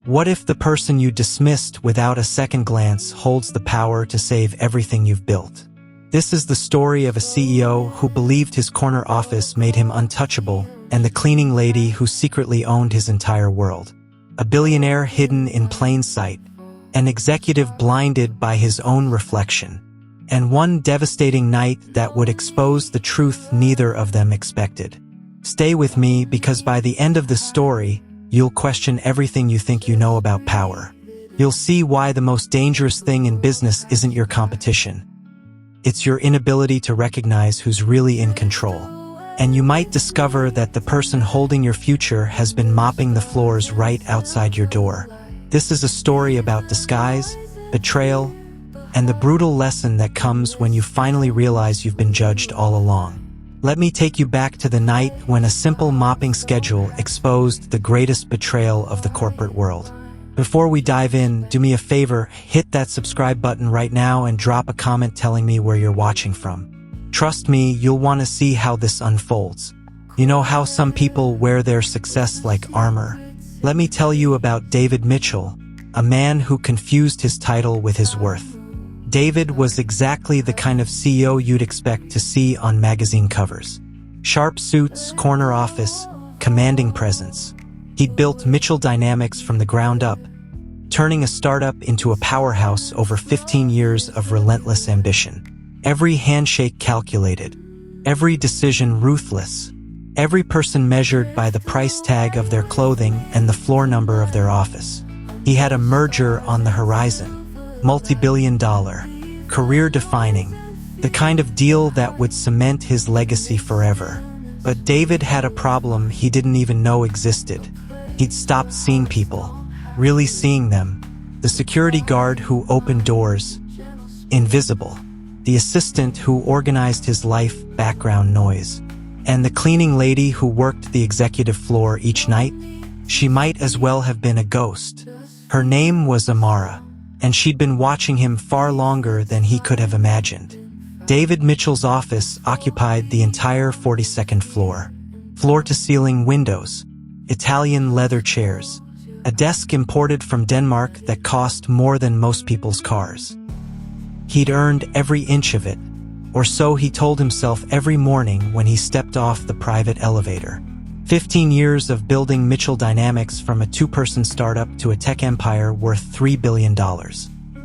What if the person you dismissed without a second glance holds the power to save everything you've built? This is the story of a CEO who believed his corner office made him untouchable, and the cleaning lady who secretly owned his entire world. A billionaire hidden in plain sight, an executive blinded by his own reflection, and one devastating night that would expose the truth neither of them expected. Stay with me, because by the end of the story, you'll question everything you think you know about power. You'll see why the most dangerous thing in business isn't your competition. It's your inability to recognize who's really in control. And you might discover that the person holding your future has been mopping the floors right outside your door. This is a story about disguise, betrayal, and the brutal lesson that comes when you finally realize you've been judged all along. Let me take you back to the night when a simple mopping schedule exposed the greatest betrayal of the corporate world. Before we dive in, do me a favor, hit that subscribe button right now and drop a comment telling me where you're watching from. Trust me, you'll want to see how this unfolds. You know how some people wear their success like armor? Let me tell you about David Mitchell, a man who confused his title with his worth. David was exactly the kind of CEO you'd expect to see on magazine covers. Sharp suits, corner office, commanding presence. He'd built Mitchell Dynamics from the ground up, turning a startup into a powerhouse over 15 years of relentless ambition. Every handshake calculated, every decision ruthless, every person measured by the price tag of their clothing and the floor number of their office. He had a merger on the horizon, multi-billion-dollar, career-defining, the kind of deal that would cement his legacy forever. But David had a problem he didn't even know existed. He'd stopped seeing people, really seeing them. The security guard who opened doors, invisible. The assistant who organized his life, background noise. And the cleaning lady who worked the executive floor each night. She might as well have been a ghost. Her name was Amara, and she'd been watching him far longer than he could have imagined. David Mitchell's office occupied the entire 42nd floor. Floor-to-ceiling windows, Italian leather chairs, a desk imported from Denmark that cost more than most people's cars. He'd earned every inch of it, or so he told himself every morning when he stepped off the private elevator. 15 years of building Mitchell Dynamics from a two-person startup to a tech empire worth $3 billion.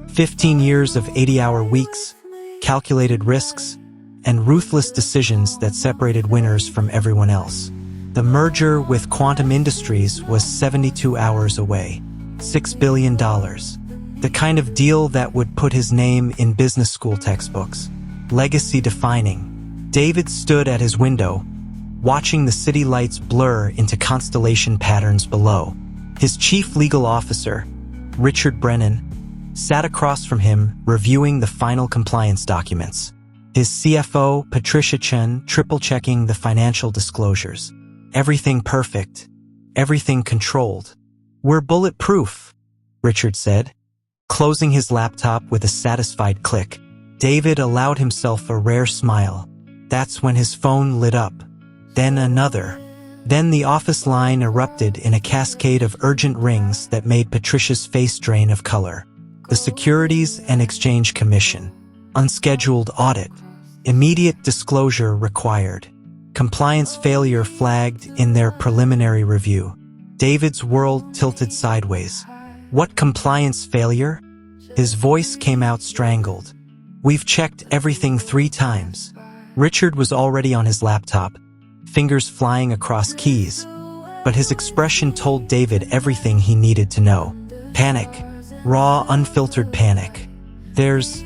15 years of 80-hour weeks, calculated risks, and ruthless decisions that separated winners from everyone else. The merger with Quantum Industries was 72 hours away. $6 billion. The kind of deal that would put his name in business school textbooks. Legacy defining. David stood at his window, watching the city lights blur into constellation patterns below. His chief legal officer, Richard Brennan, sat across from him reviewing the final compliance documents. His CFO, Patricia Chen, triple-checking the financial disclosures. Everything perfect. Everything controlled. "We're bulletproof," Richard said, closing his laptop with a satisfied click. David allowed himself a rare smile. That's when his phone lit up. Then another. Then the office line erupted in a cascade of urgent rings that made Patricia's face drain of color. The Securities and Exchange Commission. Unscheduled audit. Immediate disclosure required. Compliance failure flagged in their preliminary review. David's world tilted sideways. What compliance failure? His voice came out strangled. "We've checked everything 3 times. Richard was already on his laptop, fingers flying across keys, but his expression told David everything he needed to know. Panic. Raw, unfiltered panic. There's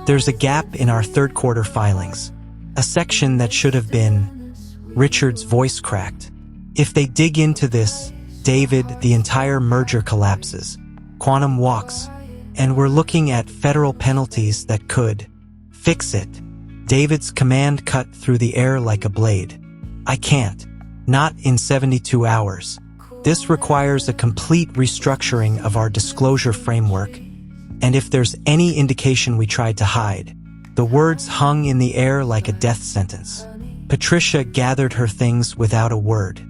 a gap in our third quarter filings. A section that should have been..." Richard's voice cracked. "If they dig into this, David, the entire merger collapses. Quantum walks. And we're looking at federal penalties that could fix it." David's command cut through the air like a blade. "I can't. Not in 72 hours. This requires a complete restructuring of our disclosure framework. And if there's any indication we tried to hide..." The words hung in the air like a death sentence. Patricia gathered her things without a word.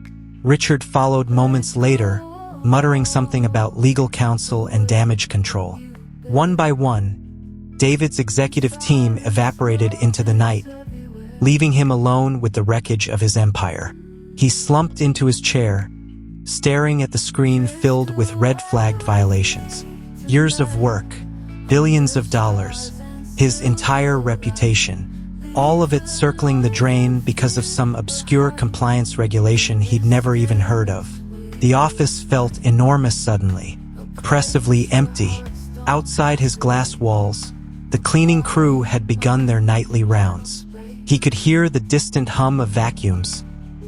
Richard followed moments later, muttering something about legal counsel and damage control. One by one, David's executive team evaporated into the night, leaving him alone with the wreckage of his empire. He slumped into his chair, staring at the screen filled with red-flagged violations. Years of work, billions of dollars, his entire reputation, all of it circling the drain because of some obscure compliance regulation he'd never even heard of. The office felt enormous suddenly, oppressively empty. Outside his glass walls, the cleaning crew had begun their nightly rounds. He could hear the distant hum of vacuums,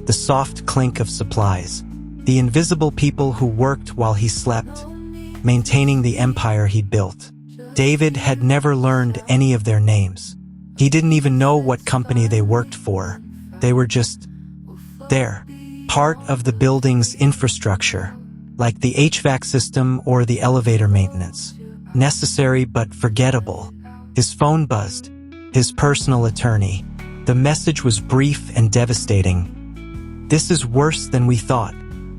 the soft clink of supplies, the invisible people who worked while he slept, maintaining the empire he'd built. David had never learned any of their names. He didn't even know what company they worked for. They were just there, part of the building's infrastructure, like the HVAC system or the elevator maintenance. Necessary but forgettable. His phone buzzed. His personal attorney. The message was brief and devastating. "This is worse than we thought.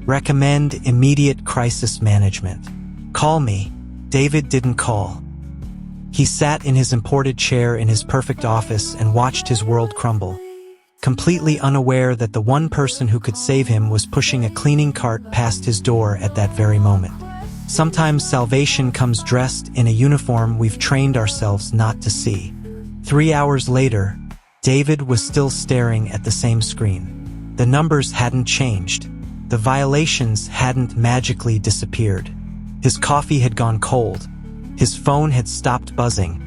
Recommend immediate crisis management. Call me." David didn't call. He sat in his imported chair in his perfect office and watched his world crumble, completely unaware that the one person who could save him was pushing a cleaning cart past his door at that very moment. Sometimes salvation comes dressed in a uniform we've trained ourselves not to see. 3 hours later, David was still staring at the same screen. The numbers hadn't changed. The violations hadn't magically disappeared. His coffee had gone cold. His phone had stopped buzzing.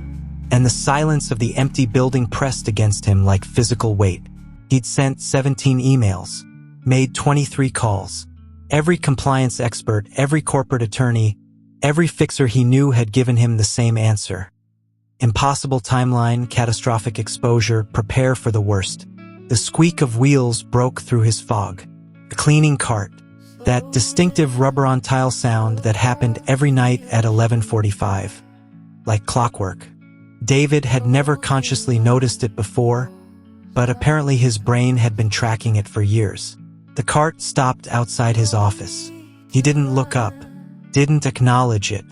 And the silence of the empty building pressed against him like physical weight. He'd sent 17 emails, made 23 calls. Every compliance expert, every corporate attorney, every fixer he knew had given him the same answer. Impossible timeline, catastrophic exposure, prepare for the worst. The squeak of wheels broke through his fog. The cleaning cart, that distinctive rubber-on-tile sound that happened every night at 11:45, like clockwork. David had never consciously noticed it before, but apparently his brain had been tracking it for years. The cart stopped outside his office. He didn't look up, didn't acknowledge it.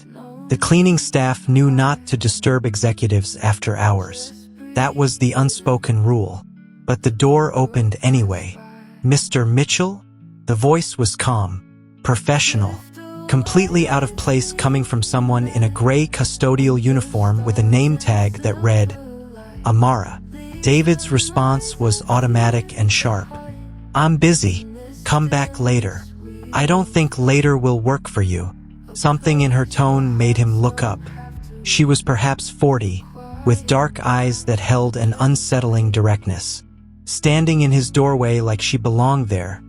The cleaning staff knew not to disturb executives after hours. That was the unspoken rule. But the door opened anyway. "Mr. Mitchell?" The voice was calm, professional, completely out of place coming from someone in a gray custodial uniform with a name tag that read, Amara. David's response was automatic and sharp. "I'm busy. Come back later." "I don't think later will work for you." Something in her tone made him look up. She was perhaps 40, with dark eyes that held an unsettling directness, standing in his doorway like she belonged there,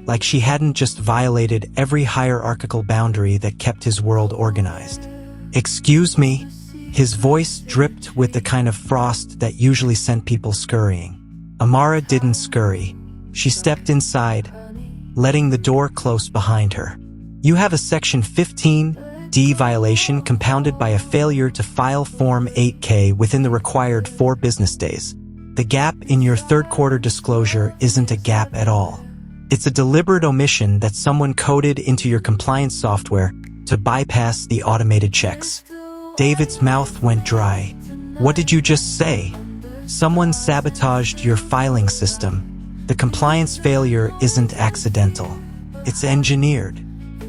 like she hadn't just violated every hierarchical boundary that kept his world organized. "Excuse me?" His voice dripped with the kind of frost that usually sent people scurrying. Amara didn't scurry. She stepped inside, letting the door close behind her. "You have a Section 15D violation compounded by a failure to file Form 8K within the required 4 business days. The gap in your third-quarter disclosure isn't a gap at all. It's a deliberate omission that someone coded into your compliance software to bypass the automated checks." David's mouth went dry. "What did you just say?" "Someone sabotaged your filing system. The compliance failure isn't accidental. It's engineered."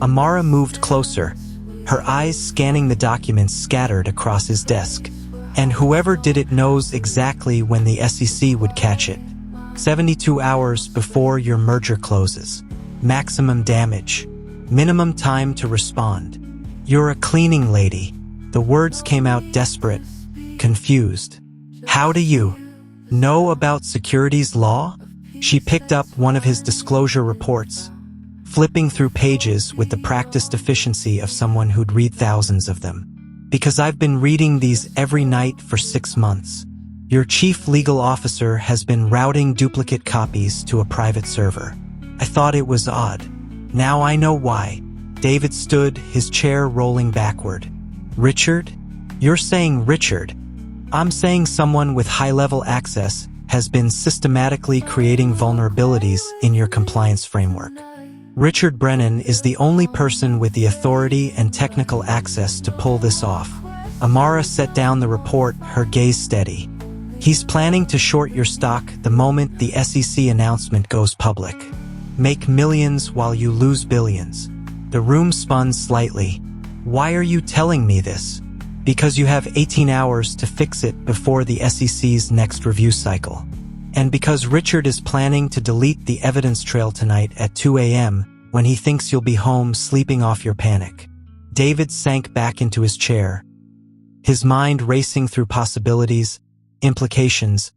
Amara moved closer, her eyes scanning the documents scattered across his desk. "And whoever did it knows exactly when the SEC would catch it. 72 hours before your merger closes. Maximum damage. Minimum time to respond. You're a cleaning lady." The words came out desperate, confused. "How do you know about securities law?" She picked up one of his disclosure reports, flipping through pages with the practiced efficiency of someone who'd read thousands of them. "Because I've been reading these every night for 6 months. Your chief legal officer has been routing duplicate copies to a private server. I thought it was odd. Now I know why." David stood, his chair rolling backward. "Richard? You're saying Richard?" "I'm saying someone with high-level access has been systematically creating vulnerabilities in your compliance framework. Richard Brennan is the only person with the authority and technical access to pull this off. Amara set down the report, her gaze steady. He's planning to short your stock the moment the SEC announcement goes public. Make millions while you lose billions. The room spun slightly. Why are you telling me this? Because you have 18 hours to fix it before the SEC's next review cycle. And because Richard is planning to delete the evidence trail tonight at 2 a.m. when he thinks you'll be home sleeping off your panic. David sank back into his chair, his mind racing through possibilities, implications,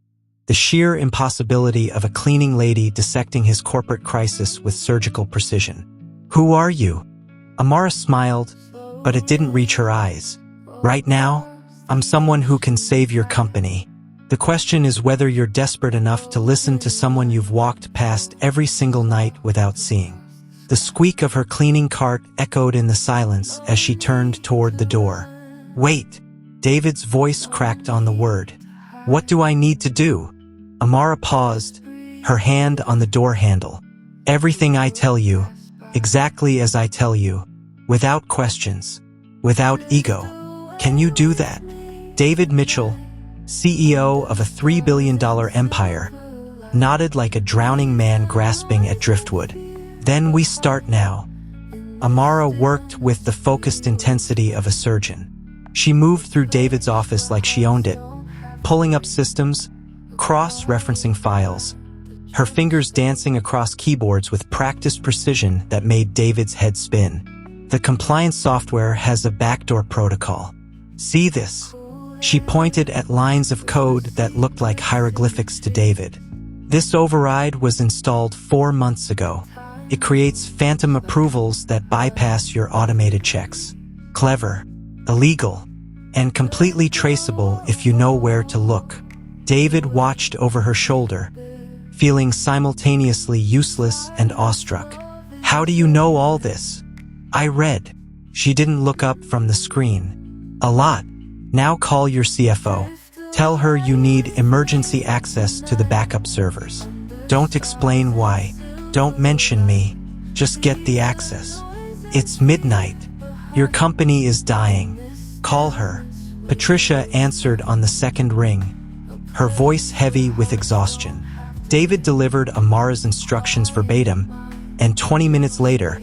the sheer impossibility of a cleaning lady dissecting his corporate crisis with surgical precision. Who are you? Amara smiled, but it didn't reach her eyes. Right now, I'm someone who can save your company. The question is whether you're desperate enough to listen to someone you've walked past every single night without seeing. The squeak of her cleaning cart echoed in the silence as she turned toward the door. Wait! David's voice cracked on the word. What do I need to do? Amara paused, her hand on the door handle. Everything I tell you, exactly as I tell you, without questions, without ego. Can you do that? David Mitchell, CEO of a $3 billion empire, nodded like a drowning man grasping at driftwood. Then we start now. Amara worked with the focused intensity of a surgeon. She moved through David's office like she owned it, pulling up systems, cross-referencing files, her fingers dancing across keyboards with practiced precision that made David's head spin. The compliance software has a backdoor protocol. See this? She pointed at lines of code that looked like hieroglyphics to David. This override was installed 4 months ago. It creates phantom approvals that bypass your automated checks. Clever, illegal, and completely traceable if you know where to look. David watched over her shoulder, feeling simultaneously useless and awestruck. How do you know all this? I read. She didn't look up from the screen. A lot. Now call your CFO. Tell her you need emergency access to the backup servers. Don't explain why. Don't mention me. Just get the access. It's midnight. Your company is dying. Call her. Patricia answered on the second ring, her voice heavy with exhaustion. David delivered Amara's instructions verbatim, and 20 minutes later,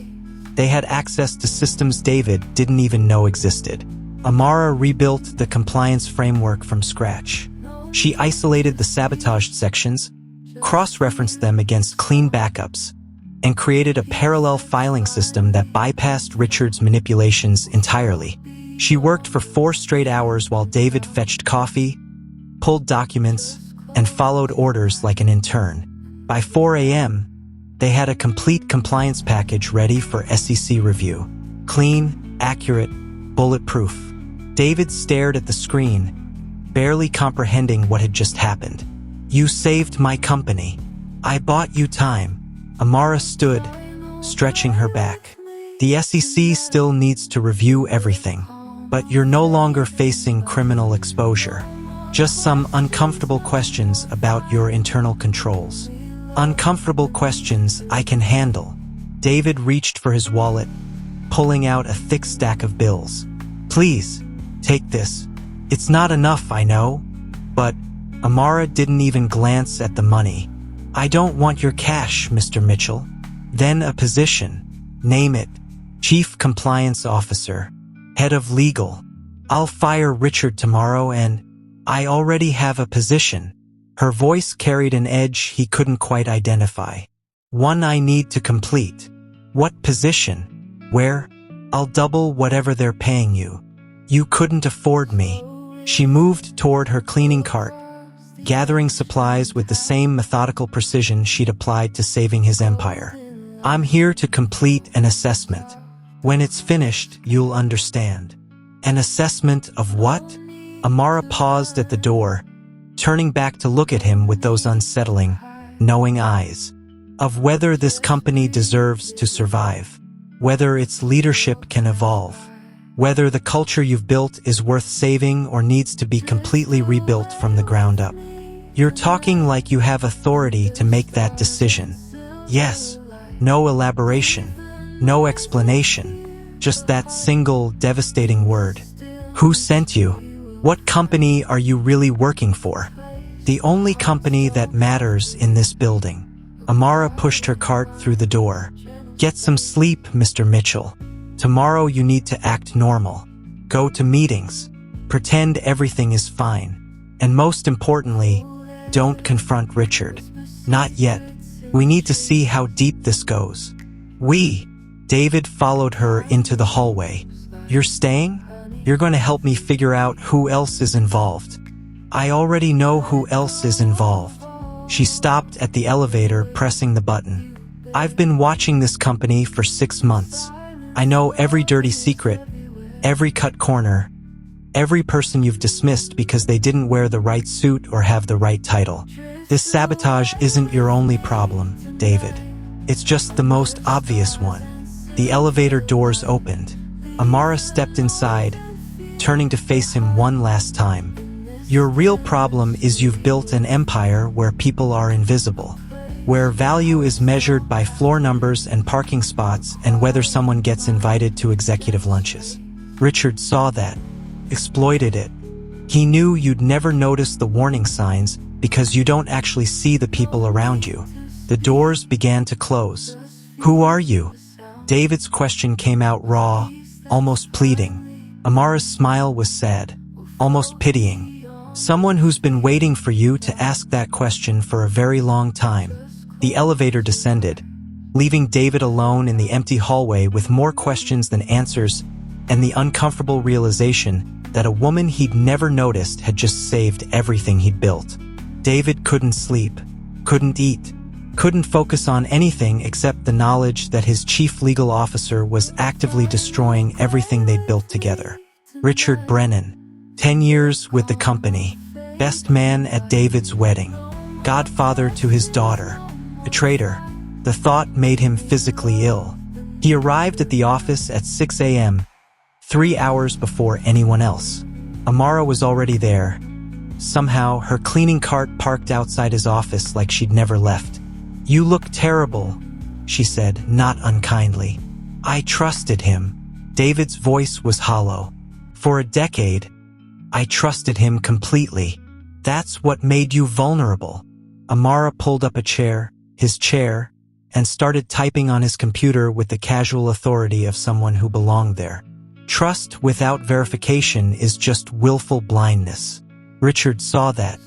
they had access to systems David didn't even know existed. Amara rebuilt the compliance framework from scratch. She isolated the sabotaged sections, cross-referenced them against clean backups, and created a parallel filing system that bypassed Richard's manipulations entirely. She worked for 4 straight hours while David fetched coffee, pulled documents, and followed orders like an intern. By 4 a.m., they had a complete compliance package ready for SEC review. Clean, accurate, bulletproof. David stared at the screen, barely comprehending what had just happened. You saved my company. I bought you time. Amara stood, stretching her back. The SEC still needs to review everything, but you're no longer facing criminal exposure. Just some uncomfortable questions about your internal controls. Uncomfortable questions I can handle. David reached for his wallet, pulling out a thick stack of bills. Please, take this. It's not enough, I know. But Amara didn't even glance at the money. I don't want your cash, Mr. Mitchell. Then a position. Name it. Chief Compliance Officer. Head of Legal. I'll fire Richard tomorrow and I already have a position. Her voice carried an edge he couldn't quite identify. One I need to complete. What position? Where? I'll double whatever they're paying you. You couldn't afford me. She moved toward her cleaning cart, gathering supplies with the same methodical precision she'd applied to saving his empire. I'm here to complete an assessment. When it's finished, you'll understand. An assessment of what? Amara paused at the door, turning back to look at him with those unsettling, knowing eyes. Of whether this company deserves to survive. Whether its leadership can evolve. Whether the culture you've built is worth saving or needs to be completely rebuilt from the ground up. You're talking like you have authority to make that decision. Yes, No elaboration. No explanation. Just that single, devastating word. Who sent you? What company are you really working for? The only company that matters in this building. Amara pushed her cart through the door. Get some sleep, Mr. Mitchell. Tomorrow you need to act normal. Go to meetings. Pretend everything is fine. And most importantly, don't confront Richard. Not yet. We need to see how deep this goes. David followed her into the hallway. You're staying? You're going to help me figure out who else is involved. I already know who else is involved. She stopped at the elevator, pressing the button. I've been watching this company for 6 months. I know every dirty secret, every cut corner, every person you've dismissed because they didn't wear the right suit or have the right title. This sabotage isn't your only problem, David. It's just the most obvious one. The elevator doors opened. Amara stepped inside, turning to face him one last time. Your real problem is you've built an empire where people are invisible, where value is measured by floor numbers and parking spots and whether someone gets invited to executive lunches. Richard saw that, exploited it. He knew you'd never notice the warning signs because you don't actually see the people around you. The doors began to close. Who are you? David's question came out raw, almost pleading. Amara's smile was sad, almost pitying. Someone who's been waiting for you to ask that question for a very long time. The elevator descended, leaving David alone in the empty hallway with more questions than answers and the uncomfortable realization that a woman he'd never noticed had just saved everything he'd built. David couldn't sleep, couldn't eat, couldn't focus on anything except the knowledge that his chief legal officer was actively destroying everything they'd built together. Richard Brennan, 10 years with the company, best man at David's wedding, godfather to his daughter, a traitor. The thought made him physically ill. He arrived at the office at 6 a.m., 3 hours before anyone else. Amara was already there. Somehow, her cleaning cart parked outside his office like she'd never left. You look terrible, she said, not unkindly. I trusted him. David's voice was hollow. For a decade, I trusted him completely. That's what made you vulnerable. Amara pulled up a chair, his chair, and started typing on his computer with the casual authority of someone who belonged there. Trust without verification is just willful blindness. Richard saw that.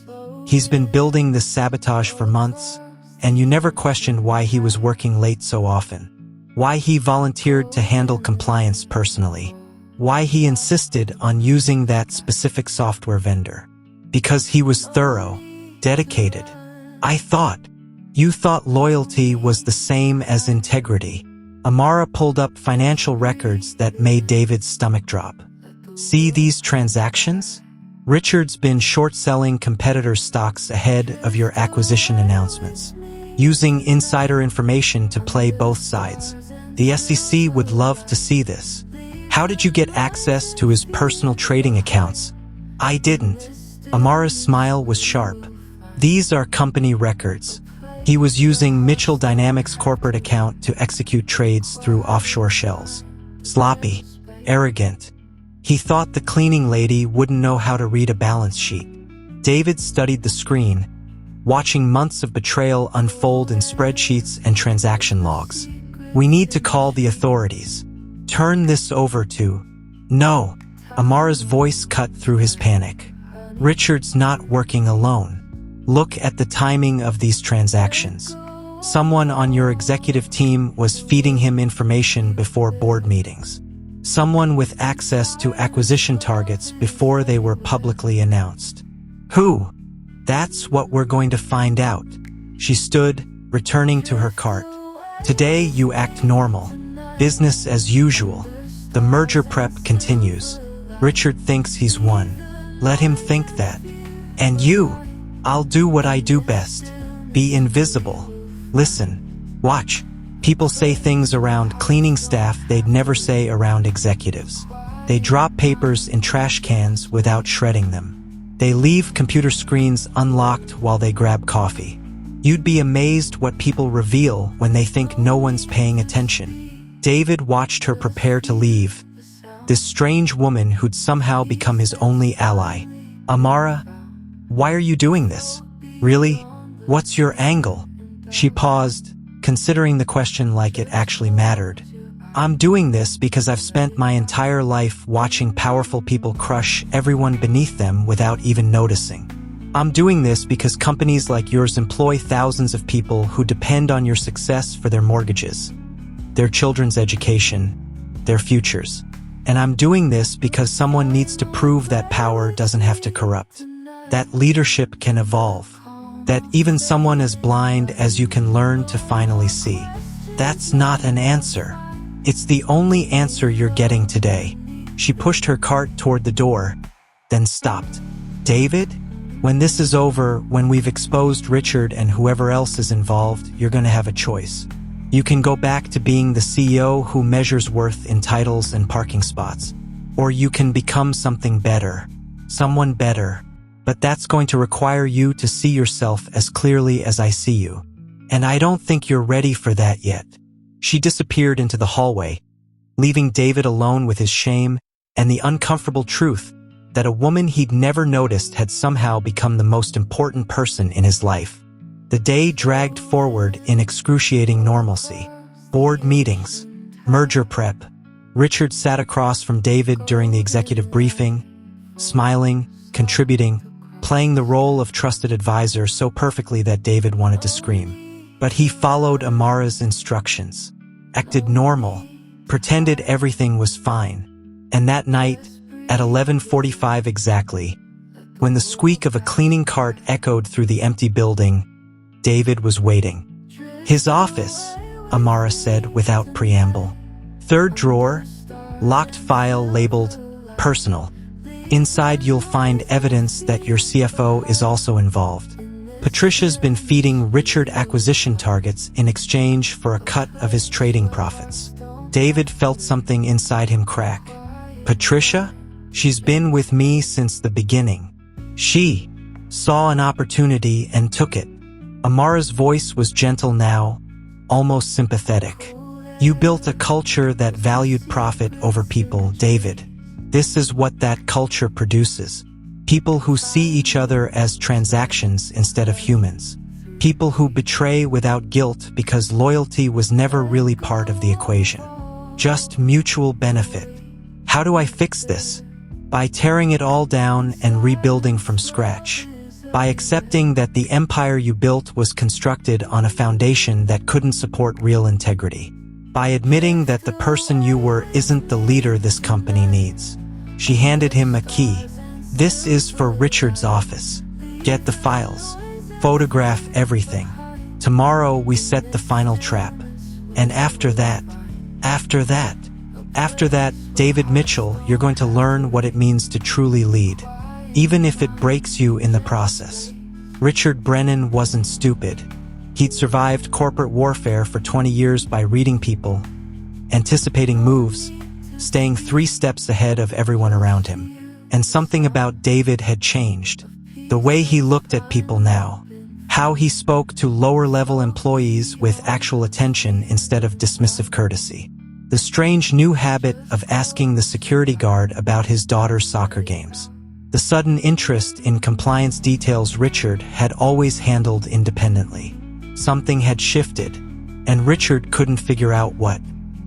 He's been building this sabotage for months, and you never questioned why he was working late so often. Why he volunteered to handle compliance personally. Why he insisted on using that specific software vendor. Because he was thorough, dedicated. You thought loyalty was the same as integrity. Amara pulled up financial records that made David's stomach drop. See these transactions? Richard's been short-selling competitor stocks ahead of your acquisition announcements, using insider information to play both sides. The SEC would love to see this. How did you get access to his personal trading accounts? I didn't. Amara's smile was sharp. These are company records. He was using Mitchell Dynamics' corporate account to execute trades through offshore shells. Sloppy, arrogant. He thought the cleaning lady wouldn't know how to read a balance sheet. David studied the screen, watching months of betrayal unfold in spreadsheets and transaction logs. We need to call the authorities. Turn this over to... No. Amara's voice cut through his panic. Richard's not working alone. Look at the timing of these transactions. Someone on your executive team was feeding him information before board meetings. Someone with access to acquisition targets before they were publicly announced. Who? That's what we're going to find out. She stood, returning to her cart. Today you act normal. Business as usual. The merger prep continues. Richard thinks he's won. Let him think that. And you? I'll do what I do best. Be invisible. Listen. Watch. People say things around cleaning staff they'd never say around executives. They drop papers in trash cans without shredding them. They leave computer screens unlocked while they grab coffee. You'd be amazed what people reveal when they think no one's paying attention. David watched her prepare to leave, this strange woman who'd somehow become his only ally. Amara, why are you doing this? Really? What's your angle? She paused, considering the question like it actually mattered. I'm doing this because I've spent my entire life watching powerful people crush everyone beneath them without even noticing. I'm doing this because companies like yours employ thousands of people who depend on your success for their mortgages, their children's education, their futures. And I'm doing this because someone needs to prove that power doesn't have to corrupt, that leadership can evolve, that even someone as blind as you can learn to finally see. That's not an answer. It's the only answer you're getting today. She pushed her cart toward the door, then stopped. David? When this is over, when we've exposed Richard and whoever else is involved, you're going to have a choice. You can go back to being the CEO who measures worth in titles and parking spots. Or you can become something better. Someone better. But that's going to require you to see yourself as clearly as I see you. And I don't think you're ready for that yet. She disappeared into the hallway, leaving David alone with his shame and the uncomfortable truth that a woman he'd never noticed had somehow become the most important person in his life. The day dragged forward in excruciating normalcy. Board meetings, merger prep. Richard sat across from David during the executive briefing, smiling, contributing, playing the role of trusted advisor so perfectly that David wanted to scream. But he followed Amara's instructions, acted normal, pretended everything was fine. And that night, at 11:45 exactly, when the squeak of a cleaning cart echoed through the empty building, David was waiting. His office, Amara said without preamble. Third drawer, locked file labeled personal. Inside you'll find evidence that your CFO is also involved. Patricia's been feeding Richard acquisition targets in exchange for a cut of his trading profits. David felt something inside him crack. Patricia? She's been with me since the beginning. She saw an opportunity and took it. Amara's voice was gentle now, almost sympathetic. You built a culture that valued profit over people, David. This is what that culture produces. People who see each other as transactions instead of humans. People who betray without guilt because loyalty was never really part of the equation. Just mutual benefit. How do I fix this? By tearing it all down and rebuilding from scratch. By accepting that the empire you built was constructed on a foundation that couldn't support real integrity. By admitting that the person you were isn't the leader this company needs. She handed him a key. This is for Richard's office. Get the files. Photograph everything. Tomorrow we set the final trap. And after that, David Mitchell, you're going to learn what it means to truly lead, even if it breaks you in the process. Richard Brennan wasn't stupid. He'd survived corporate warfare for 20 years by reading people, anticipating moves, staying 3 steps ahead of everyone around him. And something about David had changed. The way he looked at people now. How he spoke to lower-level employees with actual attention instead of dismissive courtesy. The strange new habit of asking the security guard about his daughter's soccer games. The sudden interest in compliance details Richard had always handled independently. Something had shifted, and Richard couldn't figure out what.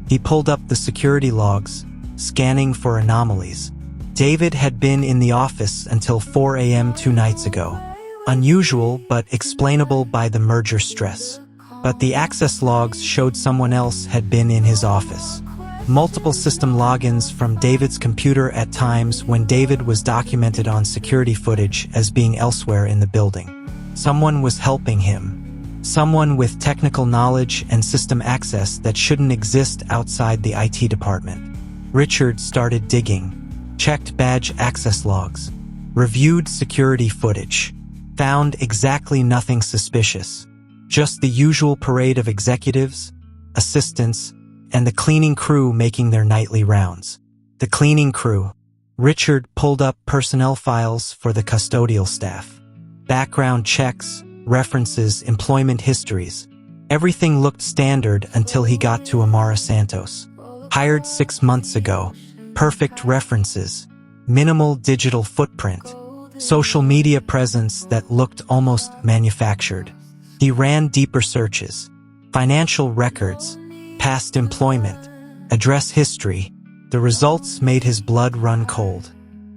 He pulled up the security logs, scanning for anomalies. David had been in the office until 4 a.m. 2 nights ago. Unusual but explainable by the merger stress. But the access logs showed someone else had been in his office. Multiple system logins from David's computer at times when David was documented on security footage as being elsewhere in the building. Someone was helping him. Someone with technical knowledge and system access that shouldn't exist outside the IT department. Richard started digging. Checked badge access logs. Reviewed security footage. Found exactly nothing suspicious. Just the usual parade of executives, assistants, and the cleaning crew making their nightly rounds. The cleaning crew. Richard pulled up personnel files for the custodial staff. Background checks, references, employment histories. Everything looked standard until he got to Amara Santos. Hired 6 months ago. Perfect references. Minimal digital footprint. Social media presence that looked almost manufactured. He ran deeper searches. Financial records. Past employment. Address history. The results made his blood run cold.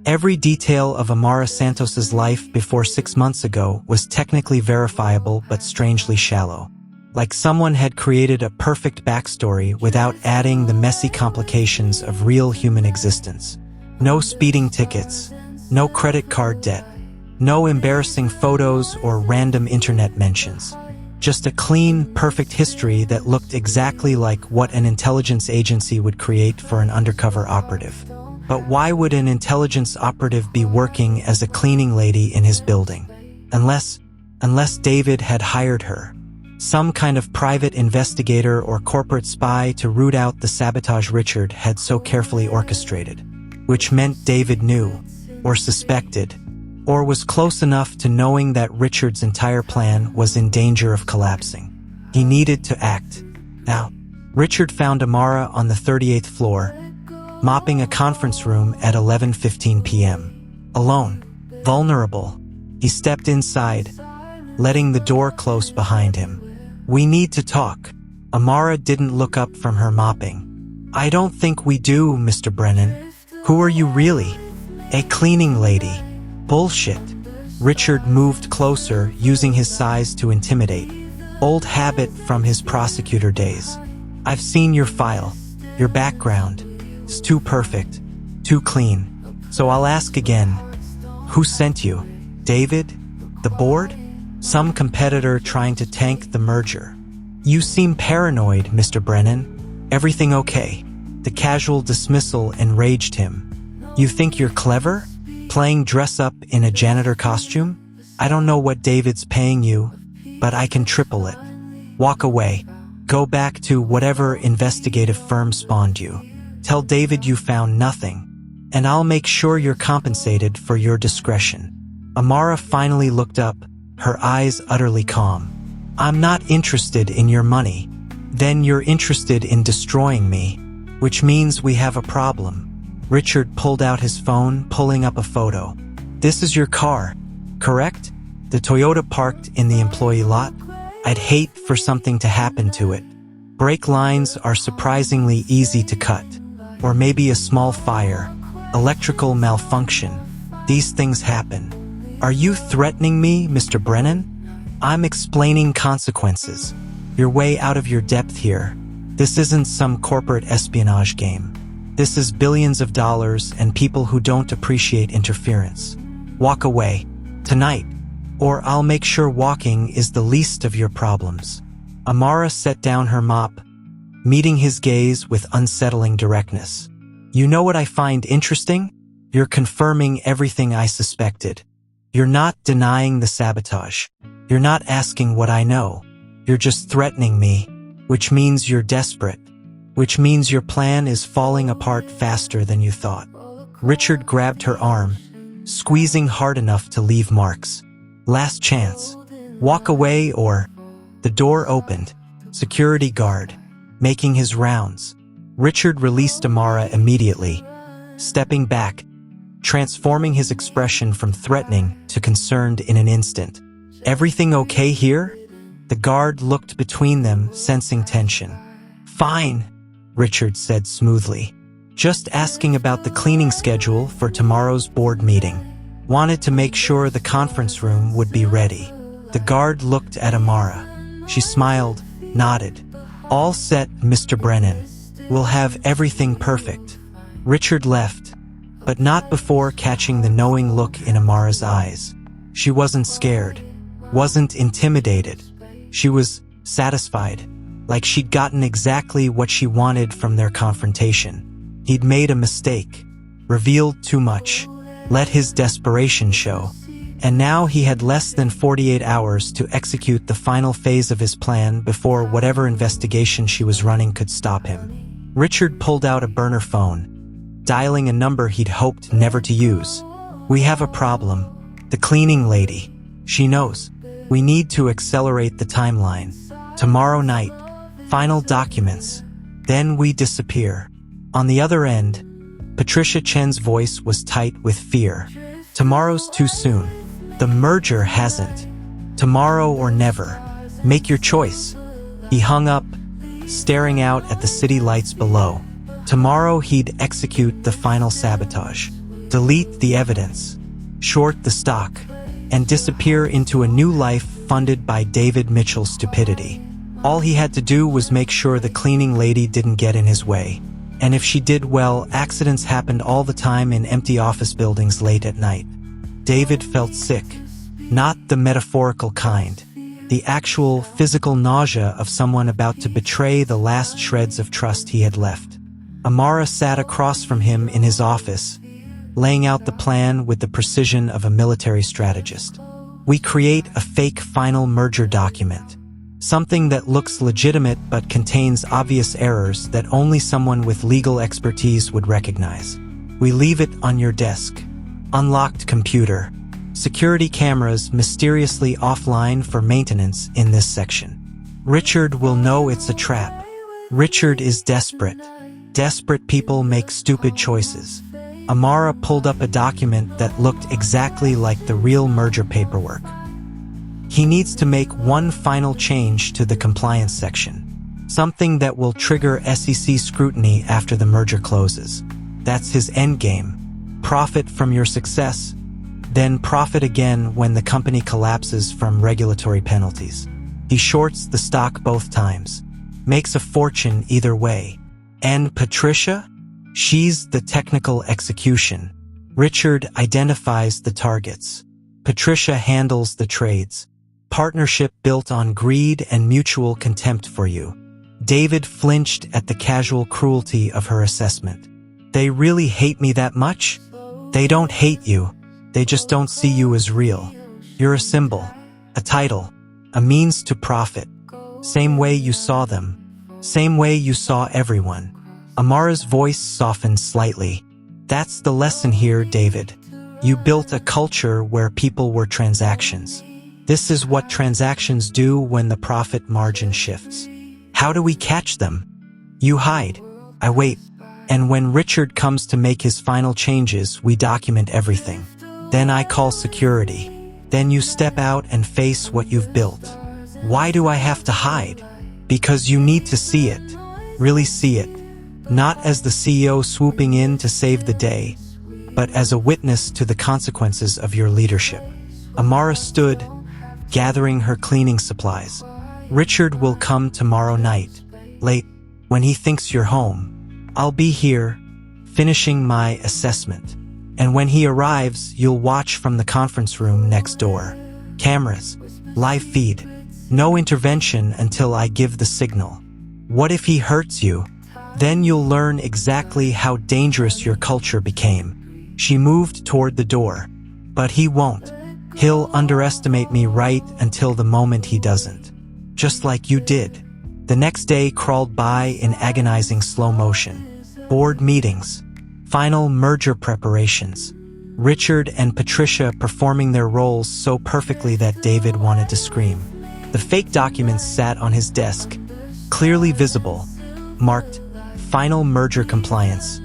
Every detail of Amara Santos's life before 6 months ago was technically verifiable but strangely shallow. Like someone had created a perfect backstory without adding the messy complications of real human existence. No speeding tickets, no credit card debt, no embarrassing photos or random internet mentions. Just a clean, perfect history that looked exactly like what an intelligence agency would create for an undercover operative. But why would an intelligence operative be working as a cleaning lady in his building? Unless David had hired her. Some kind of private investigator or corporate spy to root out the sabotage Richard had so carefully orchestrated. Which meant David knew, or suspected, or was close enough to knowing that Richard's entire plan was in danger of collapsing. He needed to act. Now, Richard found Amara on the 38th floor, mopping a conference room at 11:15 p.m. Alone, vulnerable, he stepped inside, letting the door close behind him. "We need to talk." Amara didn't look up from her mopping. "I don't think we do, Mr. Brennan." "Who are you really?" "A cleaning lady." "Bullshit." Richard moved closer, using his size to intimidate. Old habit from his prosecutor days. "I've seen your file. Your background. It's too perfect. Too clean. So I'll ask again. Who sent you? David? The board? Some competitor trying to tank the merger?" "You seem paranoid, Mr. Brennan. Everything okay?" The casual dismissal enraged him. "You think you're clever? Playing dress-up in a janitor costume? I don't know what David's paying you, but I can triple it. Walk away. Go back to whatever investigative firm spawned you. Tell David you found nothing, and I'll make sure you're compensated for your discretion." Amara finally looked up, her eyes utterly calm. "I'm not interested in your money. Then you're interested in destroying me, which means we have a problem." Richard pulled out his phone, pulling up a photo. "This is your car, correct? The Toyota parked in the employee lot? I'd hate for something to happen to it. Brake lines are surprisingly easy to cut. Or maybe a small fire, electrical malfunction. These things happen. Are you threatening me, Mr. Brennan? I'm explaining consequences. You're way out of your depth here. This isn't some corporate espionage game. This is billions of dollars and people who don't appreciate interference. Walk away. Tonight. Or I'll make sure walking is the least of your problems." Amara set down her mop, meeting his gaze with unsettling directness. "You know what I find interesting? You're confirming everything I suspected. You're not denying the sabotage. You're not asking what I know. You're just threatening me, which means you're desperate. Which means your plan is falling apart faster than you thought." Richard grabbed her arm, squeezing hard enough to leave marks. "Last chance. Walk away or—" The door opened. Security guard, making his rounds. Richard released Amara immediately, stepping back, transforming his expression from threatening to concerned in an instant. "Everything okay here?" The guard looked between them, sensing tension. "Fine," Richard said smoothly. "Just asking about the cleaning schedule for tomorrow's board meeting. Wanted to make sure the conference room would be ready." The guard looked at Amara. She smiled, nodded. "All set, Mr. Brennan. We'll have everything perfect." Richard left, but not before catching the knowing look in Amara's eyes. She wasn't scared, wasn't intimidated. She was satisfied, like she'd gotten exactly what she wanted from their confrontation. He'd made a mistake, revealed too much, let his desperation show, and now he had less than 48 hours to execute the final phase of his plan before whatever investigation she was running could stop him. Richard pulled out a burner phone, dialing a number he'd hoped never to use. "We have a problem. The cleaning lady. She knows. We need to accelerate the timeline. Tomorrow night. Final documents. Then we disappear. On the other end, Patricia Chen's voice was tight with fear. Tomorrow's too soon. The merger hasn't. Tomorrow or never. Make your choice. He hung up, staring out at the city lights below. Tomorrow he'd execute the final sabotage. Delete the evidence. Short the stock. And disappear into a new life funded by David Mitchell's stupidity. All he had to do was make sure the cleaning lady didn't get in his way. And if she did, well, accidents happened all the time in empty office buildings late at night. David felt sick. Not the metaphorical kind. The actual physical nausea of someone about to betray the last shreds of trust he had left. Amara sat across from him in his office, laying out the plan with the precision of a military strategist. We create a fake final merger document. Something that looks legitimate but contains obvious errors that only someone with legal expertise would recognize. We leave it on your desk. Unlocked computer. Security cameras mysteriously offline for maintenance in this section. Richard will know it's a trap. Richard is desperate. Desperate people make stupid choices. Amara pulled up a document that looked exactly like the real merger paperwork. He needs to make one final change to the compliance section. Something that will trigger SEC scrutiny after the merger closes. That's his endgame. Profit from your success, then profit again when the company collapses from regulatory penalties. He shorts the stock both times. Makes a fortune either way. And Patricia? She's the technical execution. Richard identifies the targets. Patricia handles the trades. Partnership built on greed and mutual contempt for you. David flinched at the casual cruelty of her assessment. They really hate me that much? They don't hate you. They just don't see you as real. You're a symbol, a title, a means to profit. Same way you saw them. Same way you saw everyone. Amara's voice softened slightly. That's the lesson here, David. You built a culture where people were transactions. This is what transactions do when the profit margin shifts. How do we catch them? You hide. I wait. And when Richard comes to make his final changes, we document everything. Then I call security. Then you step out and face what you've built. Why do I have to hide? Because you need to see it. Really see it. Not as the CEO swooping in to save the day, but as a witness to the consequences of your leadership. Amara stood, gathering her cleaning supplies. Richard will come tomorrow night, late, when he thinks you're home. I'll be here, finishing my assessment. And when he arrives, you'll watch from the conference room next door. Cameras, live feed. No intervention until I give the signal. What if he hurts you? Then you'll learn exactly how dangerous your culture became. She moved toward the door. But he won't. He'll underestimate me right until the moment he doesn't. Just like you did. The next day crawled by in agonizing slow motion. Board meetings. Final merger preparations. Richard and Patricia performing their roles so perfectly that David wanted to scream. The fake documents sat on his desk, clearly visible, marked Final Merger Compliance,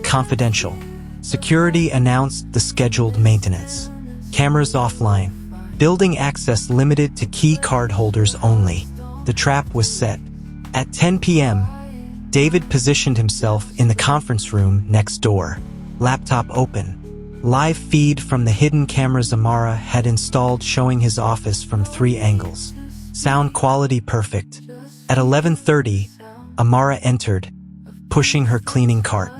Confidential. Security announced the scheduled maintenance. Cameras offline. Building access limited to key card holders only. The trap was set. At 10 p.m., David positioned himself in the conference room next door. Laptop open. Live feed from the hidden cameras Amara had installed showing his office from 3 angles. Sound quality perfect. At 11:30, Amara entered, pushing her cleaning cart.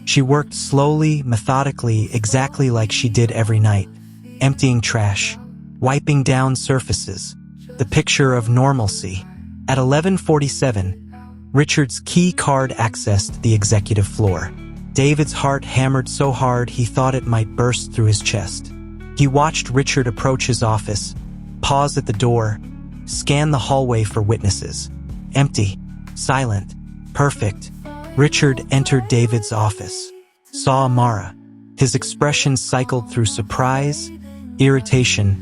She worked slowly, methodically, exactly like she did every night. Emptying trash, wiping down surfaces. The picture of normalcy. At 11:47, Richard's key card accessed the executive floor. David's heart hammered so hard he thought it might burst through his chest. He watched Richard approach his office, pause at the door, scan the hallway for witnesses. Empty, silent, perfect. Richard entered David's office, saw Amara. His expression cycled through surprise, irritation,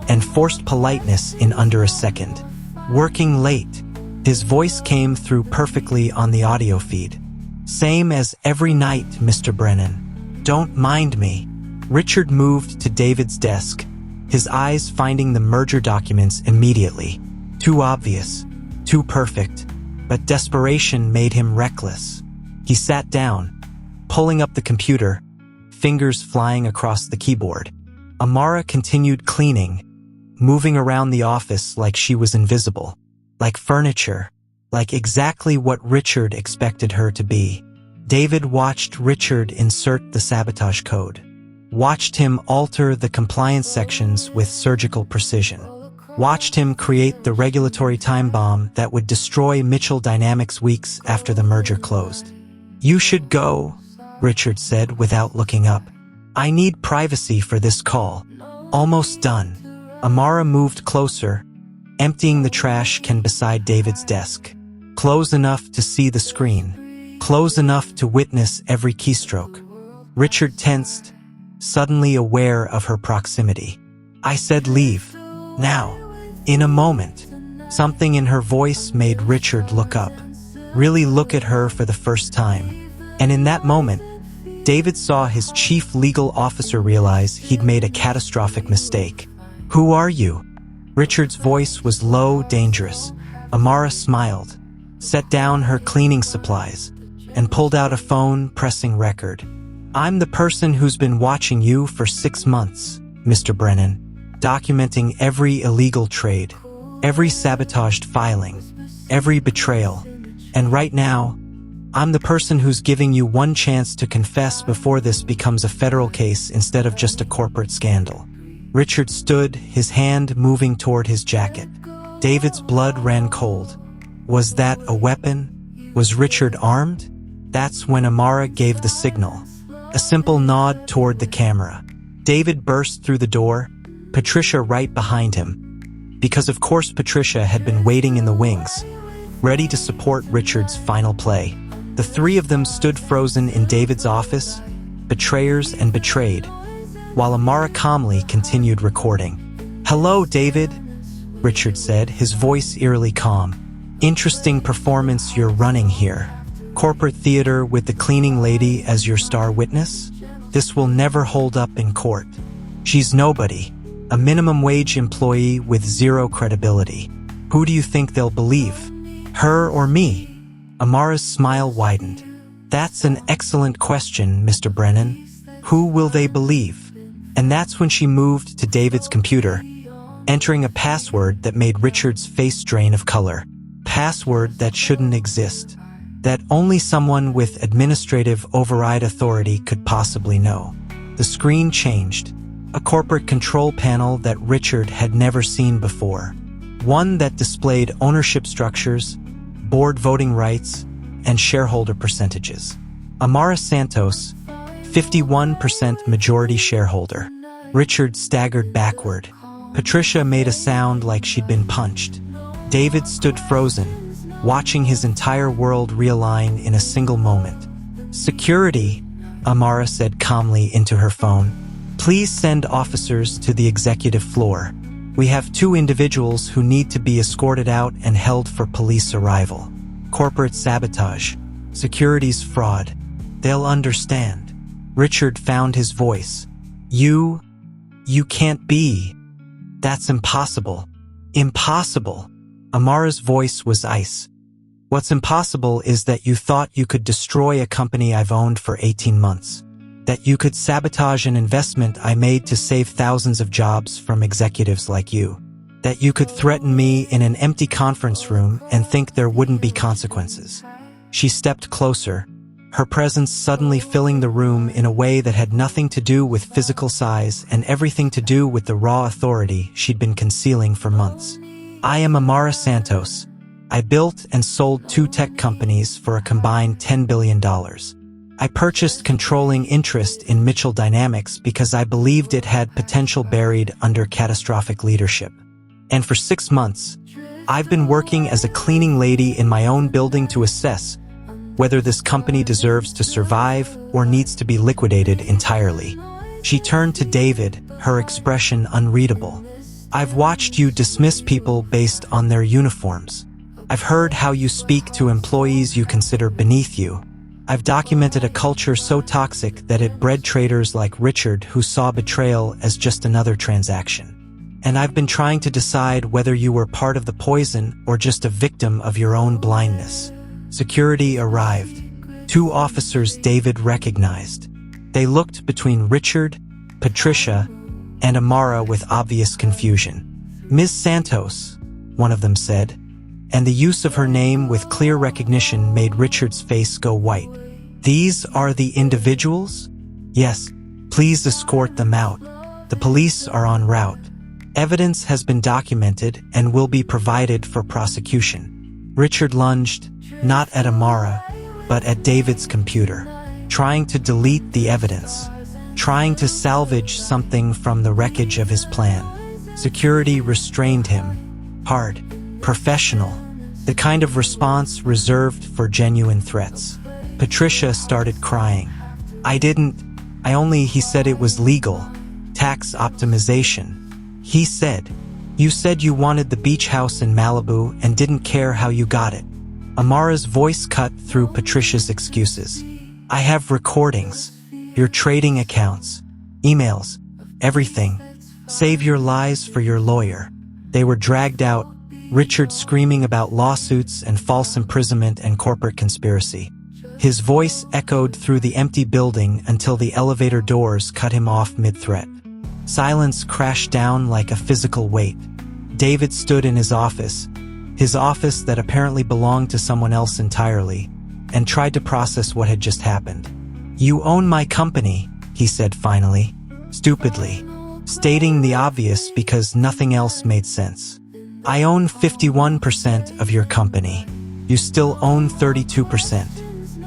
and forced politeness in under a second. Working late. His voice came through perfectly on the audio feed. Same as every night, Mr. Brennan. Don't mind me. Richard moved to David's desk, his eyes finding the merger documents immediately. Too obvious, too perfect, but desperation made him reckless. He sat down, pulling up the computer, fingers flying across the keyboard. Amara continued cleaning, moving around the office like she was invisible, like furniture, like exactly what Richard expected her to be. David watched Richard insert the sabotage code, watched him alter the compliance sections with surgical precision, watched him create the regulatory time bomb that would destroy Mitchell Dynamics weeks after the merger closed. "You should go," Richard said without looking up. "I need privacy for this call." Almost done. Amara moved closer, emptying the trash can beside David's desk. Close enough to see the screen. Close enough to witness every keystroke. Richard tensed, suddenly aware of her proximity. "I said leave. Now." In a moment, something in her voice made Richard look up. Really look at her for the first time. And in that moment, David saw his chief legal officer realize he'd made a catastrophic mistake. "Who are you?" Richard's voice was low, dangerous. Amara smiled, set down her cleaning supplies, and pulled out a phone, pressing record. "I'm the person who's been watching you for 6 months, Mr. Brennan, documenting every illegal trade, every sabotaged filing, every betrayal. And right now, I'm the person who's giving you one chance to confess before this becomes a federal case instead of just a corporate scandal." Richard stood, his hand moving toward his jacket. David's blood ran cold. Was that a weapon? Was Richard armed? That's when Amara gave the signal. A simple nod toward the camera. David burst through the door, Patricia right behind him. Because of course Patricia had been waiting in the wings, ready to support Richard's final play. The three of them stood frozen in David's office, betrayers and betrayed, while Amara calmly continued recording. "Hello, David," Richard said, his voice eerily calm. "Interesting performance you're running here. Corporate theater with the cleaning lady as your star witness? This will never hold up in court. She's nobody, a minimum wage employee with zero credibility. Who do you think they'll believe? Her or me?" Amara's smile widened. "That's an excellent question, Mr. Brennan. Who will they believe?" And that's when she moved to David's computer, entering a password that made Richard's face drain of color. Password that shouldn't exist. That only someone with administrative override authority could possibly know. The screen changed. A corporate control panel that Richard had never seen before. One that displayed ownership structures, board voting rights, and shareholder percentages. Amara Santos, 51% majority shareholder. Richard staggered backward. Patricia made a sound like she'd been punched. David stood frozen, watching his entire world realign in a single moment. "Security," Amara said calmly into her phone. "Please send officers to the executive floor. We have 2 individuals who need to be escorted out and held for police arrival. Corporate sabotage. Securities fraud. They'll understand." Richard found his voice. You can't be. That's impossible. Impossible." Amara's voice was ice. "What's impossible is that you thought you could destroy a company I've owned for 18 months. That you could sabotage an investment I made to save thousands of jobs from executives like you. That you could threaten me in an empty conference room and think there wouldn't be consequences." She stepped closer, her presence suddenly filling the room in a way that had nothing to do with physical size and everything to do with the raw authority she'd been concealing for months. "I am Amara Santos. I built and sold 2 tech companies for a combined $10 billion. I purchased controlling interest in Mitchell Dynamics because I believed it had potential buried under catastrophic leadership. And for 6 months, I've been working as a cleaning lady in my own building to assess whether this company deserves to survive or needs to be liquidated entirely." She turned to David, her expression unreadable. I've watched you dismiss people based on their uniforms. I've heard how you speak to employees you consider beneath you. I've documented a culture so toxic that it bred traitors like Richard who saw betrayal as just another transaction. And I've been trying to decide whether you were part of the poison or just a victim of your own blindness. Security arrived. 2 officers David recognized. They looked between Richard, Patricia, and Amara with obvious confusion. "Ms. Santos," one of them said, and the use of her name with clear recognition made Richard's face go white. "These are the individuals?" "Yes, please escort them out. The police are en route. Evidence has been documented and will be provided for prosecution." Richard lunged, not at Amara, but at David's computer, trying to delete the evidence, trying to salvage something from the wreckage of his plan. Security restrained him. Hard, professional, the kind of response reserved for genuine threats. Patricia started crying. He said it was legal. Tax optimization. He said, "You said you wanted the beach house in Malibu and didn't care how you got it." Amara's voice cut through Patricia's excuses. "I have recordings, your trading accounts, emails, everything. Save your lies for your lawyer." They were dragged out, Richard screaming about lawsuits and false imprisonment and corporate conspiracy. His voice echoed through the empty building until the elevator doors cut him off mid-threat. Silence crashed down like a physical weight. David stood in his office that apparently belonged to someone else entirely, and tried to process what had just happened. "You own my company," he said finally, stupidly, stating the obvious because nothing else made sense. "I own 51% of your company. You still own 32%.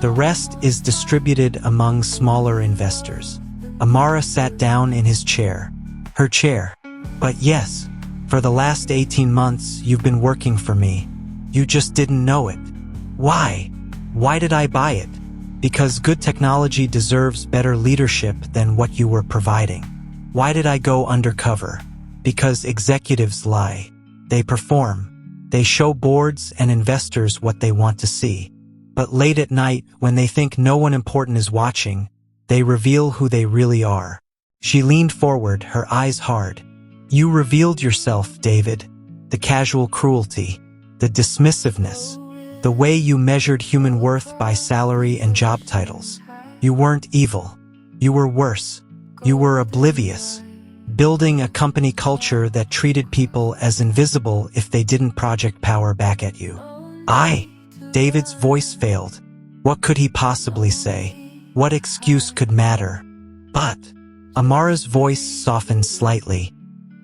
The rest is distributed among smaller investors." Amara sat down in her chair. "But yes, for the last 18 months you've been working for me. You just didn't know it." "Why? Why did I buy it?" "Because good technology deserves better leadership than what you were providing." "Why did I go undercover?" "Because executives lie. They perform. They show boards and investors what they want to see. But late at night, when they think no one important is watching, they reveal who they really are." She leaned forward, her eyes hard. "You revealed yourself, David. The casual cruelty, the dismissiveness, the way you measured human worth by salary and job titles. You weren't evil. You were worse. You were oblivious. Building a company culture that treated people as invisible if they didn't project power back at you." David's voice failed. What could he possibly say? What excuse could matter? "But," Amara's voice softened slightly,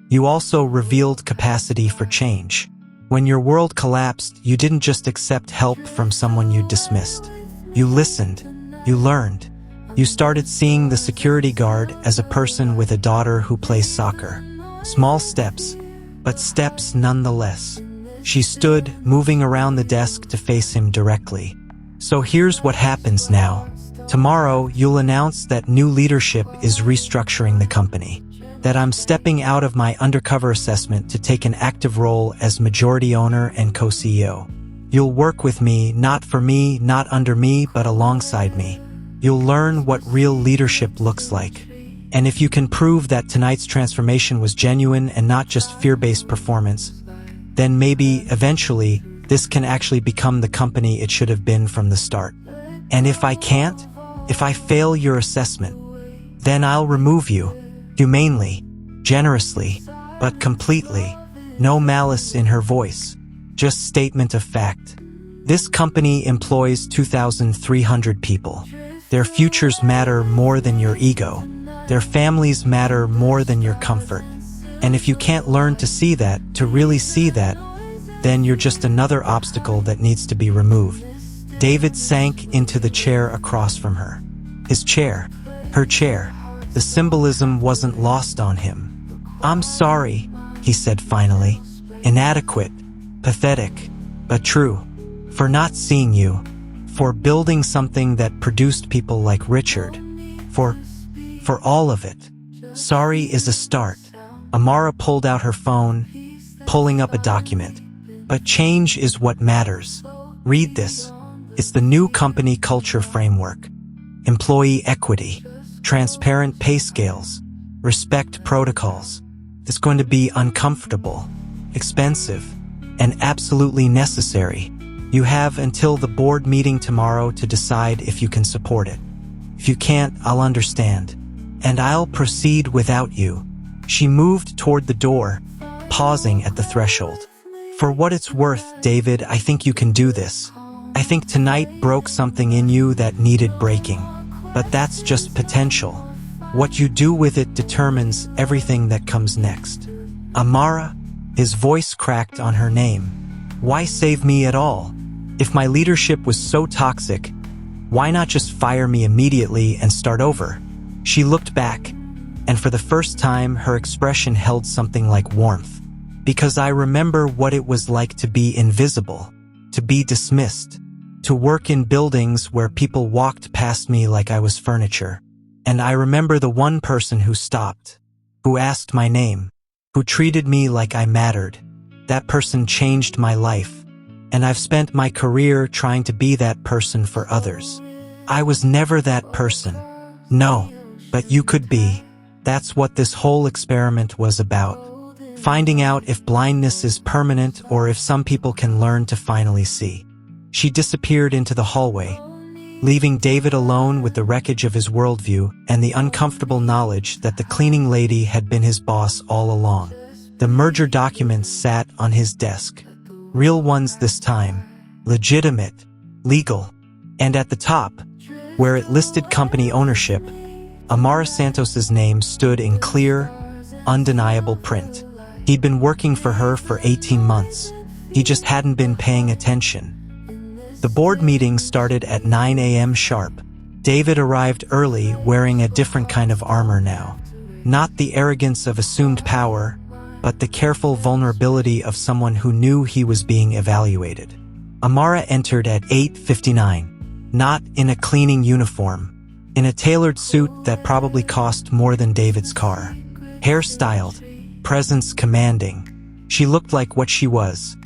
"you also revealed capacity for change. When your world collapsed, you didn't just accept help from someone you dismissed. You listened. You learned. You started seeing the security guard as a person with a daughter who plays soccer. Small steps, but steps nonetheless." She stood, moving around the desk to face him directly. "So here's what happens now. Tomorrow, you'll announce that new leadership is restructuring the company. That I'm stepping out of my undercover assessment to take an active role as majority owner and co-CEO. You'll work with me, not for me, not under me, but alongside me. You'll learn what real leadership looks like. And if you can prove that tonight's transformation was genuine and not just fear-based performance, then maybe, eventually, this can actually become the company it should have been from the start. And if I can't, if I fail your assessment, then I'll remove you, humanely, generously, but completely." No malice in her voice, just statement of fact. "This company employs 2,300 people. Their futures matter more than your ego. Their families matter more than your comfort. And if you can't learn to see that, to really see that, then you're just another obstacle that needs to be removed." David sank into the chair across from her. His chair, her chair. The symbolism wasn't lost on him. "I'm sorry," he said finally. "Inadequate, pathetic, but true. For not seeing you. For building something that produced people like Richard. For all of it. Sorry is a start." Amara pulled out her phone, pulling up a document. But change is what matters. Read this. It's the new company culture framework. Employee equity, transparent pay scales, respect protocols. It's going to be uncomfortable, expensive, and absolutely necessary. You have until the board meeting tomorrow to decide if you can support it. If you can't, I'll understand. And I'll proceed without you. She moved toward the door, pausing at the threshold. For what it's worth, David, I think you can do this. I think tonight broke something in you that needed breaking. But that's just potential. What you do with it determines everything that comes next. Amara, his voice cracked on her name. Why save me at all? If my leadership was so toxic, why not just fire me immediately and start over? She looked back, and for the first time her expression held something like warmth. Because I remember what it was like to be invisible, to be dismissed, to work in buildings where people walked past me like I was furniture. And I remember the one person who stopped, who asked my name, who treated me like I mattered. That person changed my life. And I've spent my career trying to be that person for others. I was never that person. No, but you could be. That's what this whole experiment was about. Finding out if blindness is permanent or if some people can learn to finally see. She disappeared into the hallway, leaving David alone with the wreckage of his worldview and the uncomfortable knowledge that the cleaning lady had been his boss all along. The merger documents sat on his desk. Real ones this time, legitimate, legal, and at the top, where it listed company ownership, Amara Santos's name stood in clear, undeniable print. He'd been working for her for 18 months. He just hadn't been paying attention. The board meeting started at 9 a.m. sharp. David arrived early, wearing a different kind of armor now. Not the arrogance of assumed power, but the careful vulnerability of someone who knew he was being evaluated. Amara entered at 8:59, not in a cleaning uniform, in a tailored suit that probably cost more than David's car. Hairstyled, presence commanding, she looked like what she was,